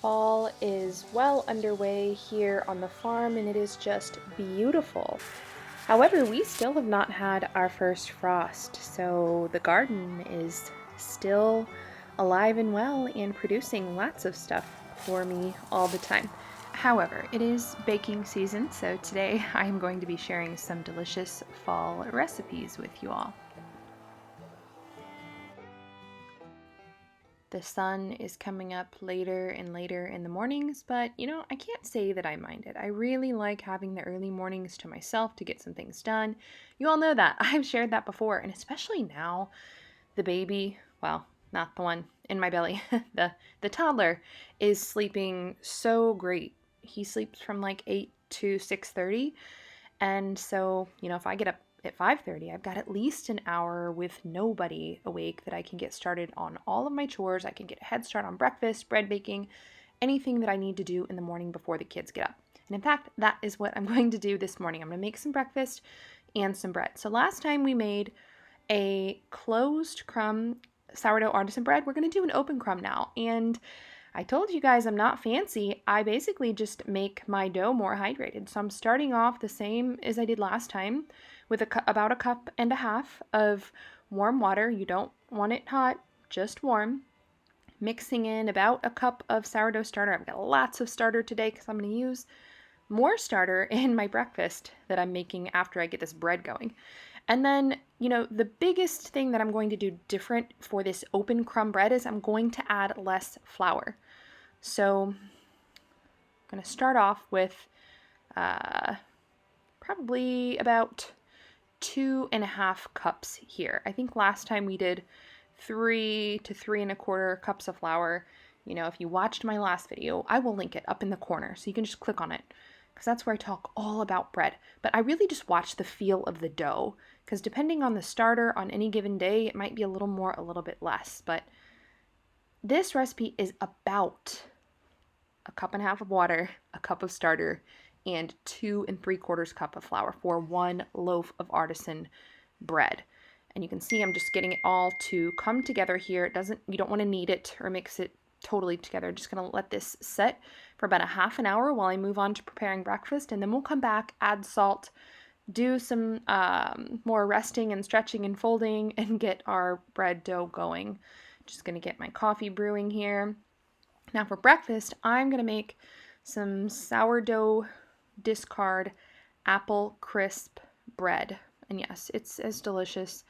Fall is well underway here on the farm and it is just beautiful. However, we still have not had our first frost, so the garden is still alive and well and producing lots of stuff for me all the time. However, it is baking season, so today I am going to be sharing some delicious fall recipes with you all. The sun is coming up later and later in the mornings, but I can't say that I mind it. I really like having the early mornings to myself to get some things done. You all know that. I've shared that before, and especially now, the baby, well, not the one in my belly, the toddler is sleeping so great. He sleeps from like 8 to 6:30, and so, if I get up at 5:30, I've got at least an hour with nobody awake that I can get started on all of my chores. I can get a head start on breakfast, bread baking, anything that I need to do in the morning before the kids get up. And in fact, that is what I'm going to do this morning. I'm going to make some breakfast and some bread. So last time we made a closed crumb sourdough artisan bread. We're going to do an open crumb now. And I told you guys I'm not fancy. I basically just make my dough more hydrated. So I'm starting off the same as I did last time with about a cup and a half of warm water. You don't want it hot, just warm. Mixing in about a cup of sourdough starter. I've got lots of starter today because I'm going to use more starter in my breakfast that I'm making after I get this bread going. And then, the biggest thing that I'm going to do different for this open crumb bread is I'm going to add less flour. So I'm going to start off with probably about 2.5 cups here. I think last time we did 3 to 3.25 cups of flour. If you watched my last video, I will link it up in the corner so you can just click on it because that's where I talk all about bread. But I really just watch the feel of the dough because depending on the starter on any given day, it might be a little more, a little bit less. But this recipe is about a cup and a half of water, a cup of starter, and 2 3/4 cup of flour for 1 loaf of artisan bread. And you can see I'm just getting it all to come together here. You don't want to knead it or mix it totally together. Just going to let this set for about a half an hour while I move on to preparing breakfast. And then we'll come back, add salt, do some more resting and stretching and folding, and get our bread dough going. Just going to get my coffee brewing here. Now for breakfast, I'm going to make some sourdough discard apple crisp bread. And yes, it's as delicious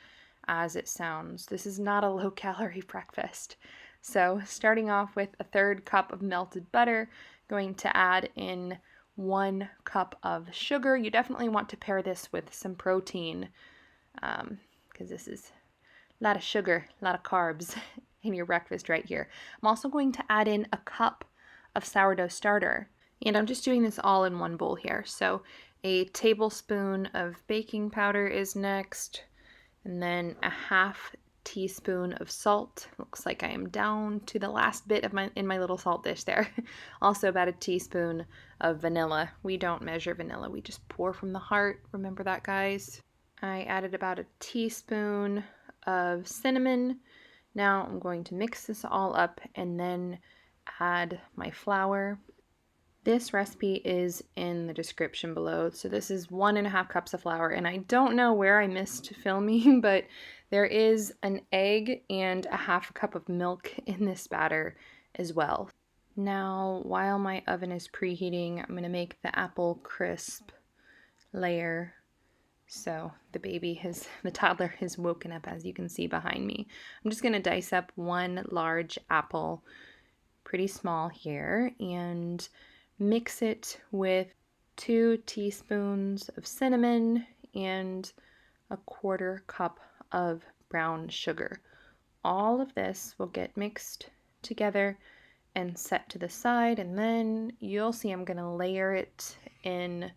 as it sounds. This is not a low-calorie breakfast. So starting off with a 1/3 cup of melted butter, going to add in 1 cup of sugar. You definitely want to pair this with some protein because this is a lot of sugar, a lot of carbs in your breakfast right here. I'm also going to add in a cup of sourdough starter. And I'm just doing this all in one bowl here. So a tablespoon of baking powder is next, and then a 1/2 teaspoon of salt. Looks like I am down to the last bit of my little salt dish there. Also about a teaspoon of vanilla. We don't measure vanilla, we just pour from the heart. Remember that, guys? I added about a teaspoon of cinnamon. Now I'm going to mix this all up and then add my flour. This recipe is in the description below. So this is 1.5 cups of flour, and I don't know where I missed filming, but there is an egg and a 1/2 cup of milk in this batter as well. Now, while my oven is preheating, I'm going to make the apple crisp layer. So the toddler has woken up, as you can see behind me. I'm just going to dice up 1 large apple, pretty small here, and mix it with 2 teaspoons of cinnamon and a 1/4 cup of brown sugar. All of this will get mixed together and set to the side, and then you'll see I'm going to layer it in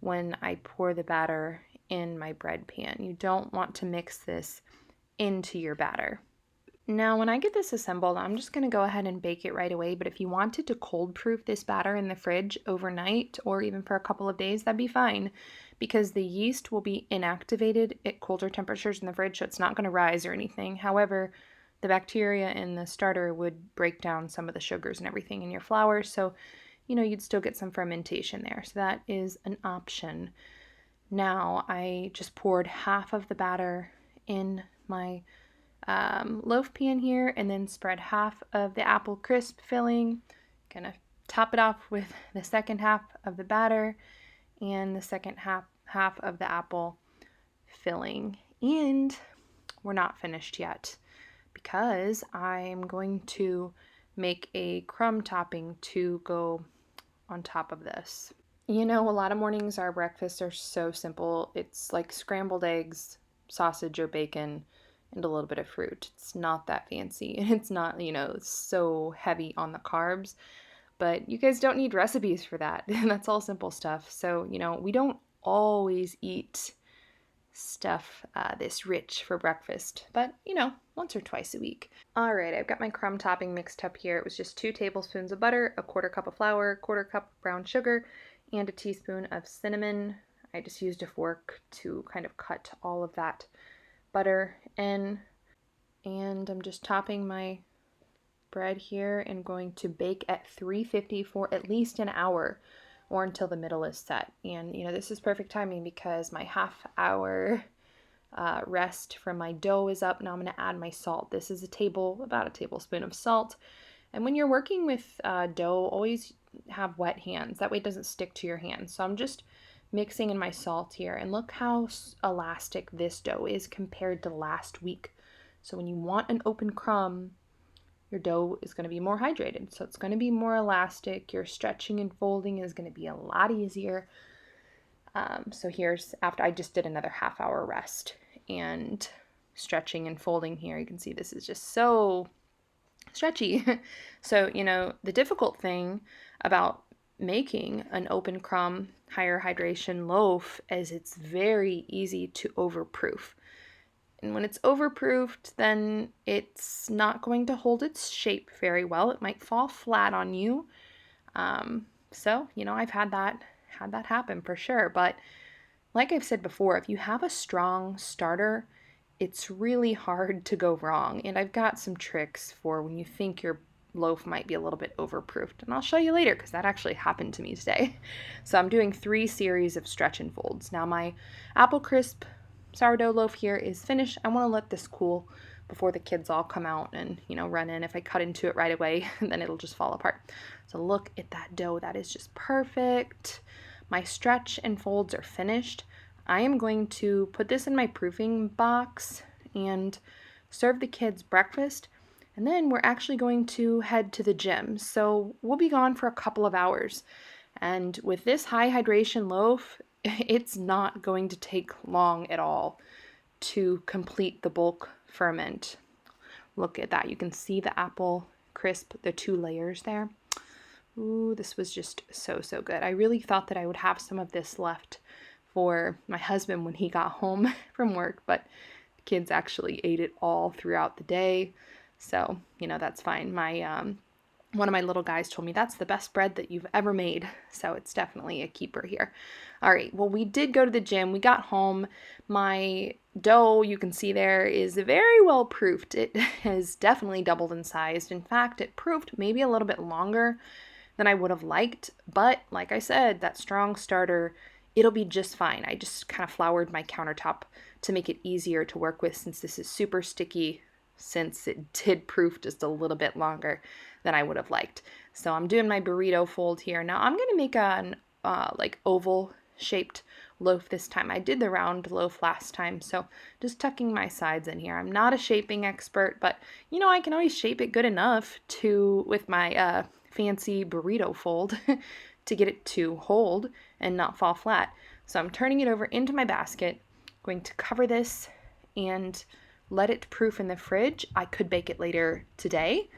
when I pour the batter in my bread pan. You don't want to mix this into your batter. Now, when I get this assembled, I'm just going to go ahead and bake it right away, but if you wanted to cold proof this batter in the fridge overnight or even for a couple of days, that'd be fine because the yeast will be inactivated at colder temperatures in the fridge, so it's not going to rise or anything. However, the bacteria in the starter would break down some of the sugars and everything in your flour, so you'd still get some fermentation there. So that is an option. Now I just poured half of the batter in my loaf pan here, and then spread half of the apple crisp filling. Gonna top it off with the second half of the batter and the second half of the apple filling. And we're not finished yet, because I'm going to make a crumb topping to go on top of this. A lot of mornings our breakfasts are so simple. It's like scrambled eggs, sausage or bacon, and a little bit of fruit. It's not that fancy, and it's not, so heavy on the carbs, but you guys don't need recipes for that. That's all simple stuff. So, we don't always eat stuff this rich for breakfast, but once or twice a week. All right, I've got my crumb topping mixed up here. It was just 2 tablespoons of butter, a 1/4 cup of flour, 1/4 cup of brown sugar, and a teaspoon of cinnamon. I just used a fork to kind of cut all of that butter in, and I'm just topping my bread here and going to bake at 350 for at least an hour, or until the middle is set. And this is perfect timing because my half-hour rest from my dough is up. Now I'm going to add my salt. This is about a tablespoon of salt. And when you're working with dough, always have wet hands. That way it doesn't stick to your hands. So I'm just mixing in my salt here, and look how elastic this dough is compared to last week. So when you want an open crumb, your dough is going to be more hydrated, so it's going to be more elastic. Your stretching and folding is going to be a lot easier. So here's after I just did another half-hour rest and stretching and folding here. You can see this is just so stretchy. So the difficult thing about making an open crumb higher hydration loaf is it's very easy to overproof. And when it's overproofed, then it's not going to hold its shape very well. It might fall flat on you. So I've had that happen for sure. But like I've said before, if you have a strong starter, it's really hard to go wrong. And I've got some tricks for when you think your loaf might be a little bit overproofed, and I'll show you later because that actually happened to me today. So I'm doing 3 series of stretch and folds. Now my apple crisp sourdough loaf here is finished. I want to let this cool before the kids all come out and run in. If I cut into it right away, then it'll just fall apart. So look at that dough. That is just perfect. My stretch and folds are finished. I am going to put this in my proofing box and serve the kids breakfast. And then we're actually going to head to the gym. So we'll be gone for a couple of hours. And with this high hydration loaf, it's not going to take long at all to complete the bulk ferment. Look at that. You can see the apple crisp, the 2 layers there. Ooh, this was just so good. I really thought that I would have some of this left for my husband when he got home from work, but the kids actually ate it all throughout the day. So, that's fine. My one of my little guys told me that's the best bread that you've ever made. So it's definitely a keeper here. All right. Well, we did go to the gym. We got home. My dough, you can see there, is very well proofed. It has definitely doubled in size. In fact, it proofed maybe a little bit longer than I would have liked. But like I said, that strong starter, it'll be just fine. I just kind of floured my countertop to make it easier to work with since this is super sticky, since it did proof just a little bit longer than I would have liked. So I'm doing my burrito fold here. Now I'm going to make an like oval shaped loaf this time. I did the round loaf last time, so just tucking my sides in here. I'm not a shaping expert, but I can always shape it good enough with my fancy burrito fold to get it to hold and not fall flat. So I'm turning it over into my basket, going to cover this and let it proof in the fridge. I could bake it later today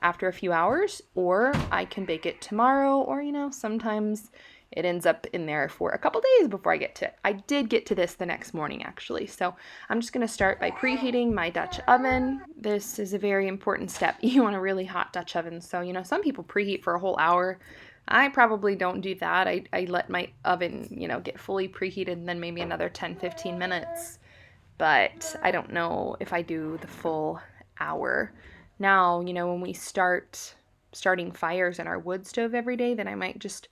after a few hours, or I can bake it tomorrow, or sometimes it ends up in there for a couple days before I get to it. I did get to this the next morning actually. So I'm just going to start by preheating my Dutch oven. This is a very important step. You want a really hot Dutch oven. So some people preheat for a whole hour. I probably don't do that. I let my oven get fully preheated and then maybe another 10-15 minutes. But I don't know if I do the full hour. Now, when we starting fires in our wood stove every day, then I might just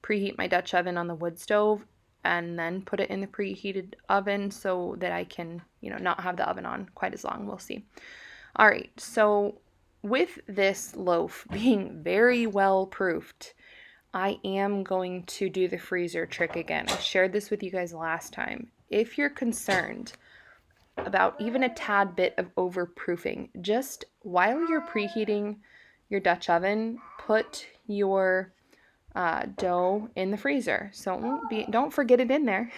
preheat my Dutch oven on the wood stove and then put it in the preheated oven so that I can, not have the oven on quite as long. We'll see. All right, so with this loaf being very well proofed, I am going to do the freezer trick again. I shared this with you guys last time. If you're concerned about even a tad bit of overproofing, just while you're preheating your Dutch oven, put your dough in the freezer. So it won't be, don't forget it in there,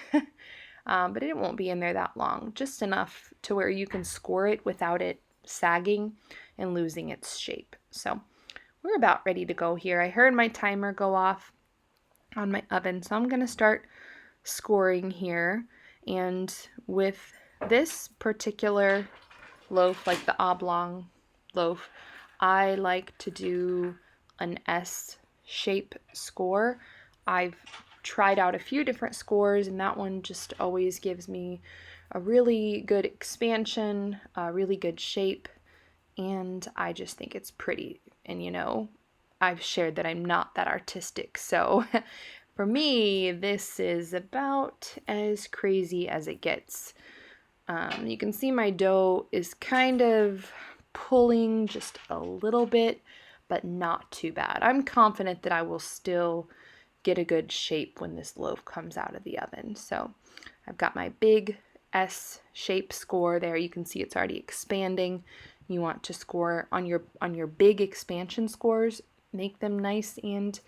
but it won't be in there that long, just enough to where you can score it without it sagging and losing its shape. So we're about ready to go here. I heard my timer go off on my oven, so I'm going to start scoring here. And with this particular loaf, like the oblong loaf, I like to do an S shape score. I've tried out a few different scores, and that one just always gives me a really good expansion, a really good shape, and I just think it's pretty. And I've shared that I'm not that artistic, so for me, this is about as crazy as it gets. You can see my dough is kind of pulling just a little bit, but not too bad. I'm confident that I will still get a good shape when this loaf comes out of the oven. So I've got my big S shape score there. You can see it's already expanding. You want to score on your big expansion scores, make them nice and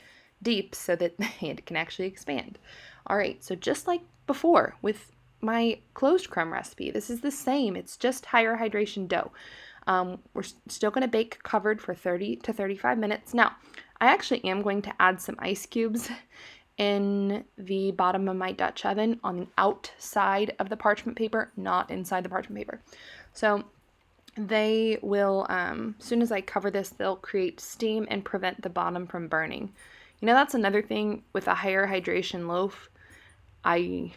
deep so that it can actually expand. All right, so just like before with my closed crumb recipe, this is the same. It's just higher hydration dough. We're still going to bake covered for 30 to 35 minutes. Now, I actually am going to add some ice cubes in the bottom of my Dutch oven on the outside of the parchment paper, not inside the parchment paper. So they will, as soon as I cover this, they'll create steam and prevent the bottom from burning. That's another thing with a higher hydration loaf. I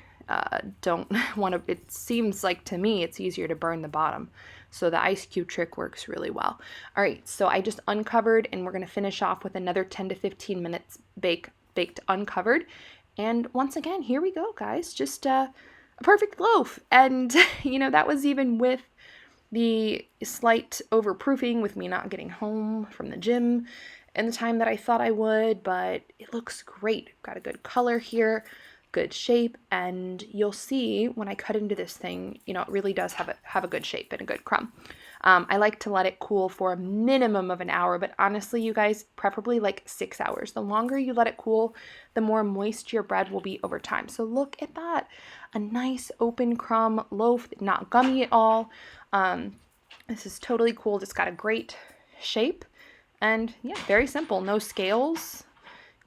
don't want to, it seems like to me it's easier to burn the bottom. So the ice cube trick works really well. All right, so I just uncovered, and we're going to finish off with another 10 to 15 minutes baked uncovered. And once again, here we go, guys. Just a perfect loaf. And, that was even with the slight overproofing, with me not getting home from the gym in the time that I thought I would, but it looks great. Got a good color here, good shape, and you'll see when I cut into this thing, it really does have a good shape and a good crumb. I like to let it cool for a minimum of an hour, but honestly, you guys, preferably like 6 hours. The longer you let it cool, the more moist your bread will be over time. So look at that, a nice open crumb loaf, not gummy at all. This is totally cool. It's got a great shape, and yeah, very simple. No scales.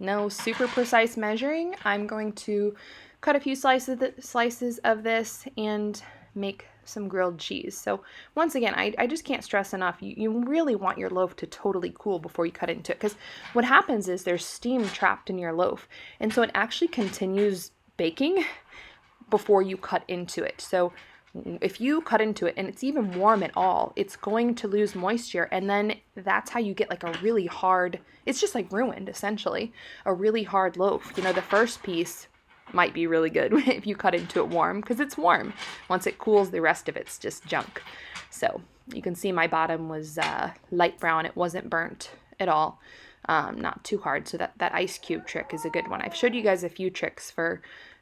No super precise measuring. I'm going to cut a few slices of this and make some grilled cheese. So once again, I just can't stress enough, you really want your loaf to totally cool before you cut into it, because what happens is there's steam trapped in your loaf, and so it actually continues baking before you cut into it. So if you cut into it and it's even warm at all, it's going to lose moisture, and then that's how you get like a really hard, it's just like ruined essentially, a really hard loaf. The first piece might be really good if you cut into it warm, because it's warm. Once it cools, the rest of it's just junk. So you can see my bottom was light brown. It wasn't burnt at all, not too hard. So that ice cube trick is a good one. I've showed you guys a few tricks for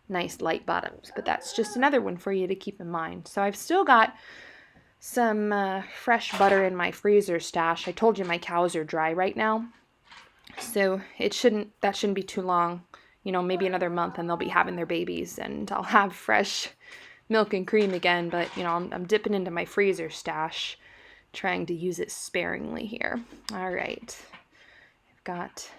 nice light bottoms, but that's just another one for you to keep in mind. So I've still got some fresh butter in my freezer stash. I told you my cows are dry right now, so that shouldn't be too long. Maybe another month, and they'll be having their babies, and I'll have fresh milk and cream again. But I'm dipping into my freezer stash, trying to use it sparingly here. All right, I've got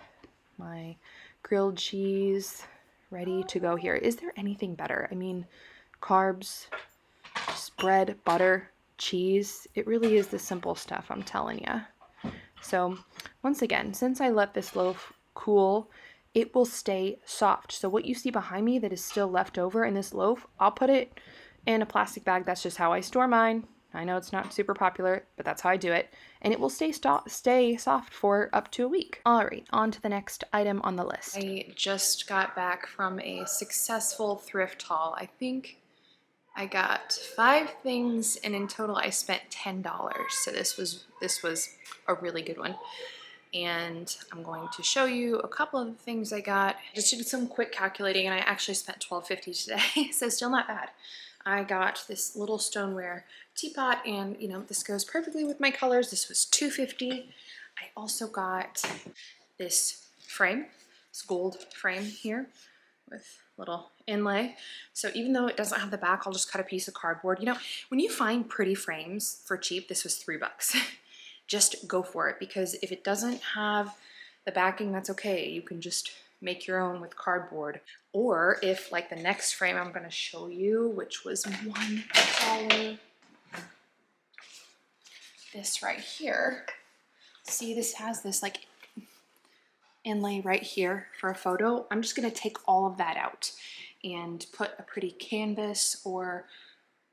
my grilled cheese ready to go here. Is there anything better? I mean, carbs, just bread, butter, cheese. It really is the simple stuff, I'm telling you. So once again, since I let this loaf cool, it will stay soft. So what you see behind me that is still left over in this loaf, I'll put it in a plastic bag. That's just how I store mine. I know it's not super popular, but that's how I do it. And it will stay soft for up to a week. All right, on to the next item on the list. I just got back from a successful thrift haul. I think I got 5 things, and in total I spent $10. So this was a really good one. And I'm going to show you a couple of the things I got. Just did some quick calculating, and I actually spent $12.50 today, so still not bad. I got this little stoneware teapot, and you know, this goes perfectly with my colors. This was $2.50. I also got this frame, this gold frame here with little inlay. So even though it doesn't have the back, I'll just cut a piece of cardboard. You know, when you find pretty frames for cheap, this was $3. Just go for it, because if it doesn't have the backing, that's okay. You can just make your own with cardboard. Or if, like the next frame I'm going to show you, which was $1, this right here. See, this has this like inlay right here for a photo. I'm just going to take all of that out and put a pretty canvas or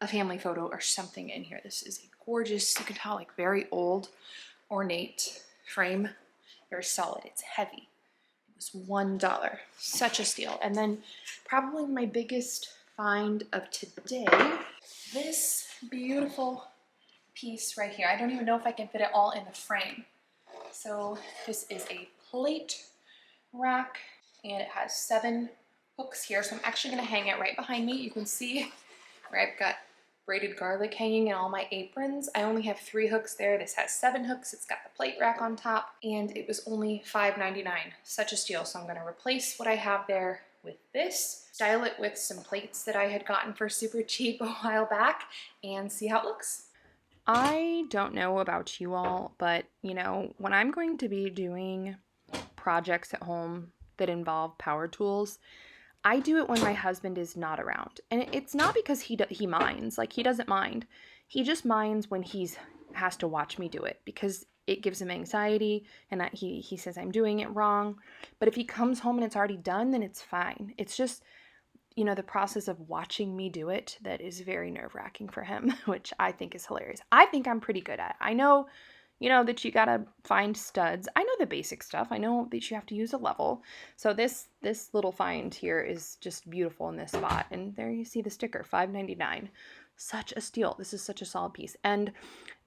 a family photo or something in here. This is a gorgeous, you can tell, like very old, ornate frame. Very solid. It's heavy. It was $1. Such a steal. And then probably my biggest find of today, this beautiful piece right here. I don't even know if I can fit it all in the frame. So this is a plate rack, and it has 7 hooks here. So I'm actually going to hang it right behind me. You can see where I've got braided garlic hanging in all my aprons. I only have 3 hooks there. This has 7 hooks. It's got the plate rack on top, and it was only $5.99. Such a steal. So I'm going to replace what I have there with this, style it with some plates that I had gotten for super cheap a while back, and see how it looks. I don't know about you all, but you know, when I'm going to be doing projects at home that involve power tools, I do it when my husband is not around. And it's not because he minds. Like, he doesn't mind. He just minds when he has to watch me do it, because it gives him anxiety, and that he says I'm doing it wrong. But if he comes home and it's already done, then it's fine. It's just, you know, the process of watching me do it that is very nerve-wracking for him, which I think is hilarious. I think I'm pretty good at it. I know, you know, that you gotta find studs. I know the basic stuff. I know that you have to use a level. So this little find here is just beautiful in this spot. And there you see the sticker, $5.99. Such a steal. This is such a solid piece. And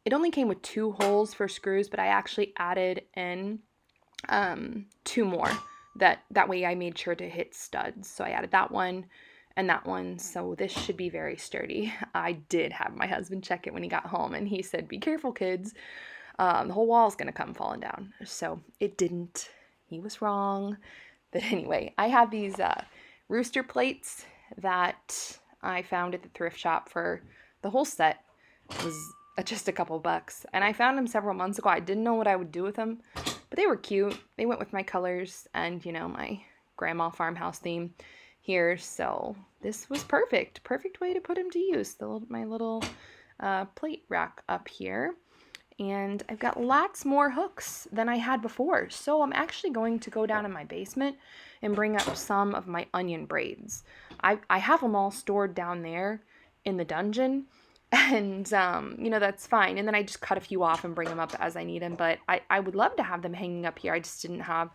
it only came with 2 holes for screws, but I actually added in 2 more. That way I made sure to hit studs. So I added that one and that one. So this should be very sturdy. I did have my husband check it when he got home, and he said, "Be careful, kids. The whole wall is going to come falling down." So it didn't. He was wrong. But anyway, I have these rooster plates that I found at the thrift shop for the whole set. It was just a couple bucks. And I found them several months ago. I didn't know what I would do with them, but they were cute. They went with my colors and, you know, my grandma farmhouse theme here. So this was perfect. Perfect way to put them to use. My little plate rack up here. And I've got lots more hooks than I had before. So I'm actually going to go down in my basement and bring up some of my onion braids. I have them all stored down there in the dungeon. And, you know, that's fine. And then I just cut a few off and bring them up as I need them. But I would love to have them hanging up here. I just didn't have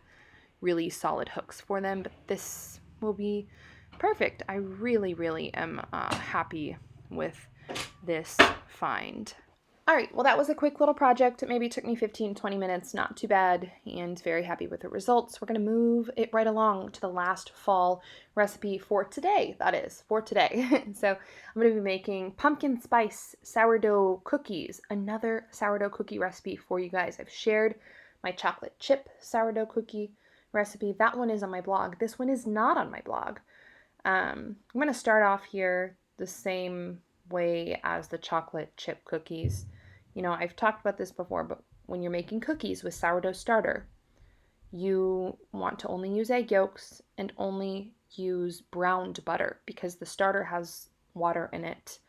really solid hooks for them. But this will be perfect. I really, really am happy with this find. All right, well, that was a quick little project. It maybe took me 15-20 minutes, not too bad, and very happy with the results. We're going to move it right along to the last fall recipe for today, that is, for today. So I'm going to be making pumpkin spice sourdough cookies, another sourdough cookie recipe for you guys. I've shared my chocolate chip sourdough cookie recipe. That one is on my blog. This one is not on my blog. I'm going to start off here the same way as the chocolate chip cookies. You know, I've talked about this before, but when you're making cookies with sourdough starter, you want to only use egg yolks and only use browned butter, because the starter has water in it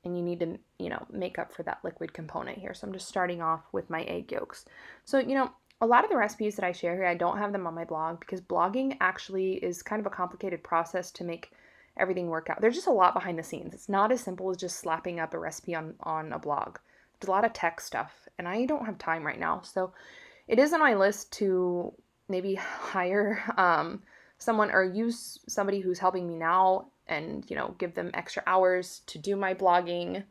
and you need to, you know, make up for that liquid component here. So I'm just starting off with my egg yolks. So, you know, a lot of the recipes that I share here, I don't have them on my blog, because blogging actually is kind of a complicated process to make everything work out. There's just a lot behind the scenes. It's not as simple as just slapping up a recipe on a blog. There's a lot of tech stuff, and I don't have time right now. So it is on my list to maybe hire someone or use somebody who's helping me now and, you know, give them extra hours to do my blogging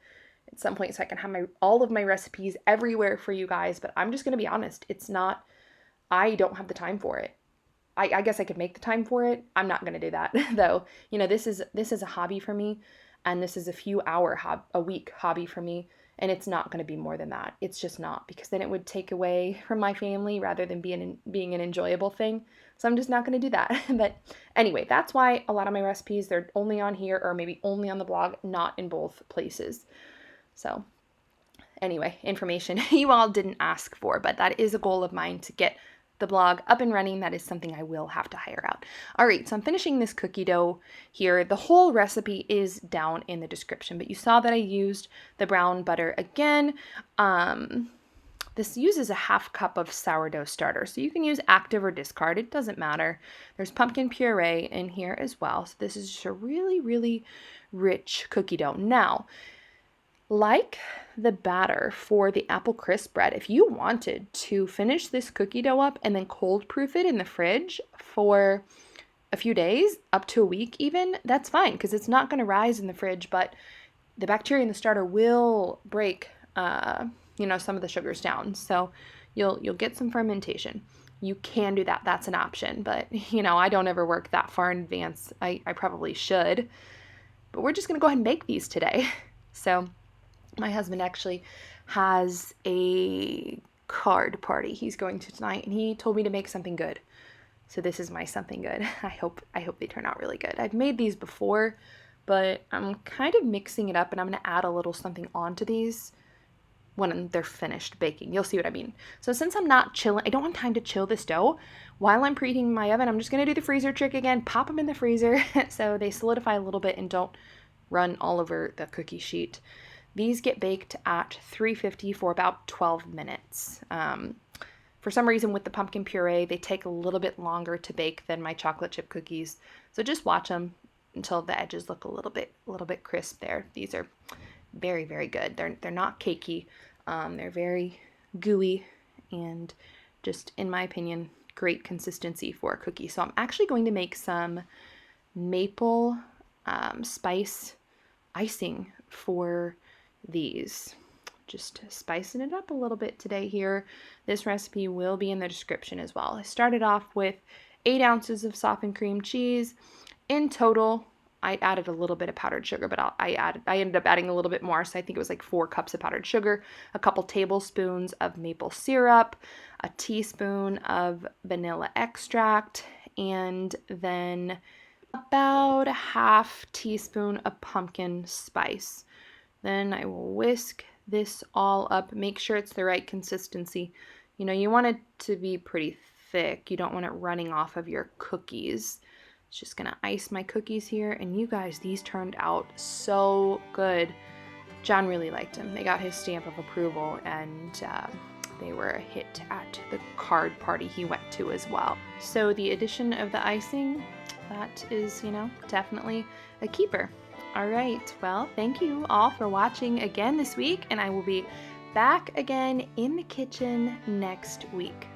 at some point so I can have all of my recipes everywhere for you guys. But I'm just going to be honest. I don't have the time for it. I guess I could make the time for it. I'm not going to do that though. You know, this is a hobby for me, and this is a few hour a week hobby for me. And it's not going to be more than that. It's just not, because then it would take away from my family rather than being an enjoyable thing. So I'm just not going to do that. But anyway, that's why a lot of my recipes, they're only on here or maybe only on the blog, not in both places. So anyway, information you all didn't ask for, but that is a goal of mine to get the blog up and running. That is something I will have to hire out. All right, so I'm finishing this cookie dough here. The whole recipe is down in the description, but you saw that I used the brown butter again. This uses a 1/2 cup of sourdough starter, so you can use active or discard. It doesn't matter. There's pumpkin puree in here as well. So this is just a really, really rich cookie dough. Now, like the batter for the apple crisp bread, if you wanted to finish this cookie dough up and then cold proof it in the fridge for a few days, up to a week even, that's fine, because it's not going to rise in the fridge, but the bacteria in the starter will break some of the sugars down. So you'll get some fermentation. You can do that. That's an option. But, I don't ever work that far in advance. I probably should. But we're just going to go ahead and bake these today. So my husband actually has a card party he's going to tonight, and he told me to make something good. So this is my something good. I hope they turn out really good. I've made these before, but I'm kind of mixing it up, and I'm going to add a little something onto these when they're finished baking. You'll see what I mean. So since I'm not chilling, I don't have time to chill this dough while I'm preheating my oven, I'm just going to do the freezer trick again, pop them in the freezer so they solidify a little bit and don't run all over the cookie sheet. These get baked at 350 for about 12 minutes. For some reason with the pumpkin puree, they take a little bit longer to bake than my chocolate chip cookies. So just watch them until the edges look a little bit crisp there. These are very, very good. They're not cakey. They're very gooey and just, in my opinion, great consistency for a cookie. So I'm actually going to make some maple spice icing for these. Just spicing it up a little bit today here. This recipe will be in the description as well. I started off with 8 ounces of softened cream cheese. In total, I added a little bit of powdered sugar, but I ended up adding a little bit more, so I think it was like 4 cups of powdered sugar, a couple tablespoons of maple syrup, a teaspoon of vanilla extract, and then about a 1/2 teaspoon of pumpkin spice. Then I will whisk this all up, make sure it's the right consistency. You want it to be pretty thick. You don't want it running off of your cookies. It's just gonna ice my cookies here, and you guys, these turned out so good. John really liked them. They got his stamp of approval, and they were a hit at the card party he went to as well. So the addition of the icing, that is, definitely a keeper. All right, well, thank you all for watching again this week, and I will be back again in the kitchen next week.